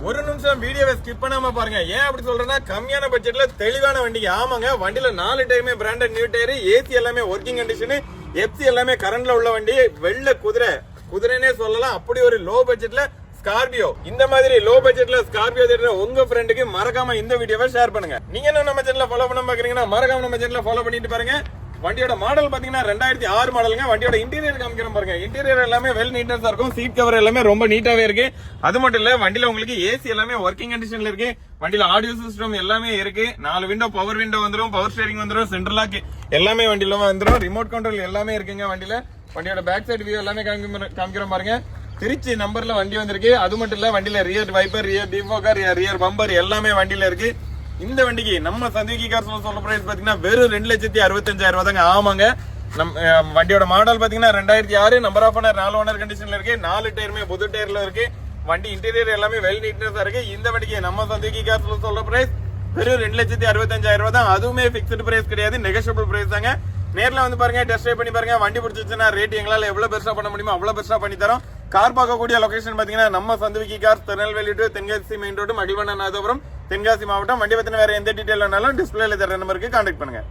ஒரு நிமிஷம் வீடியோவை ஸ்கிப் பண்ணாம பாருங்க. ஏன் அப்படி சொல்றேன்னா கம்மியான பட்ஜெட்ல தெளிவான வண்டி. ஆமாங்க, வண்டியில 4 டயருமே பிராண்டட் நியூ டயர், ஏசி எல்லாமே ஒர்க்கிங் கண்டிஷன், எஃப்சி எல்லாமே கரண்ட்ல உள்ள வண்டி. வெள்ள குதிரைனே சொல்லலாம். அப்படி ஒரு லோ பட்ஜெட்ல ஸ்கார்பியோ. இந்த மாதிரி லோ பட்ஜெட்ல ஸ்கார்பியோ தேடுற உங்க ஃப்ரெண்டுக்கு மறக்காம இந்த வீடியோவை ஷேர் பண்ணுங்க. நீங்க என்ன நம்ம சேனலை ஃபாலோ பண்ண பாக்குறீங்கன்னா மறக்காம நம்ம சேனலை ஃபாலோ பண்ணிட்டு பாருங்க. வண்டியோட மாடல் பாத்தீங்கன்னா 2006 மாடலுங்க. வண்டியோட இன்டீரியர் காமிக்கிறோம் பாருங்க. இன்டீரியர் எல்லாமே வெல் நீட்டா இருக்கும். சீட் கவர் எல்லாமே ரொம்ப நீட்டாவே இருக்கு. அது மட்டும் இல்ல, வண்டியில உங்களுக்கு ஏசி எல்லாமே ஒர்க்கிங் கண்டிஷன்ல இருக்கு. வண்டியில ஆடியோ சிஸ்டம் எல்லாமே இருக்கு. 4 விண்டோ பவர் விண்டோ வந்துரும், பவர் ஸ்டீரிங் வந்துரும், சென்ட்ரல் லாக் எல்லாமே வண்டியில வந்துரும். ரிமோட் கண்ட்ரோல் எல்லாமே இருக்குங்க வண்டியில. வண்டியோட பேக் சைடு வியூ எல்லாமே காமிக்கிறோம் பாருங்க. திருச்சி நம்பர்ல வண்டி வந்திருக்கு. அது மட்டும் இல்ல, வண்டியில rear wiper, rear defogger, rear bumper எல்லாமே வண்டியில இருக்கு. இந்த வண்டிக்கு நம்ம சந்திவிகி கார்ஸ்ல சொல்ற பிரைஸ் பாத்தீங்கன்னா வெறும் 2,65,000 ரூபாய் தாங்க. ஆமாங்க, வண்டியோட மாடல் பாத்தீங்கன்னா 2006, நம்பர் ஆஃப் ஓனர் 4 ஓனர் கண்டிஷன்ல இருக்கு. 4 டயருமே புது டயர்ல இருக்கு. வண்டி இன்டீரியர் எல்லாமே வெல் நீட்னஸா இருக்கு. இந்த வண்டிக்கு நம்ம சந்திவிகி கார்ஸ்ல சொல்ற பிரைஸ் வெறும் 2,65,000 ரூபாய் தான். அதுவுமே பிக்ஸ்டு பிரைஸ் கிடையாது, நெகோஷியபிள் பிரைஸ் தாங்க. நேர்ல வந்து பாருங்க, டெஸ்ட் ட்ரைவ் பண்ணி பாருங்க. வண்டி பிடிச்சிருச்சுன்னா ரேட் எங்களால எவ்வளவு பெருசா பண்ண முடியுமோ அவ்வளவு பெருசா பண்ணி தரோம். கார் பார்க்கக்கூடிய லொகேஷன் பாத்தீங்கன்னா நம்ம சந்திவிகி cars, Tirunelveli to Tenkasi main road, Magizhvannanathapuram, Tenkasi மாவட்டம். வண்டி பத்தின வேற எந்த டீடைல் வேணாலும் டிஸ்பிளேல தர நம்பருக்கு கான்டாக்ட் பண்ணுங்க.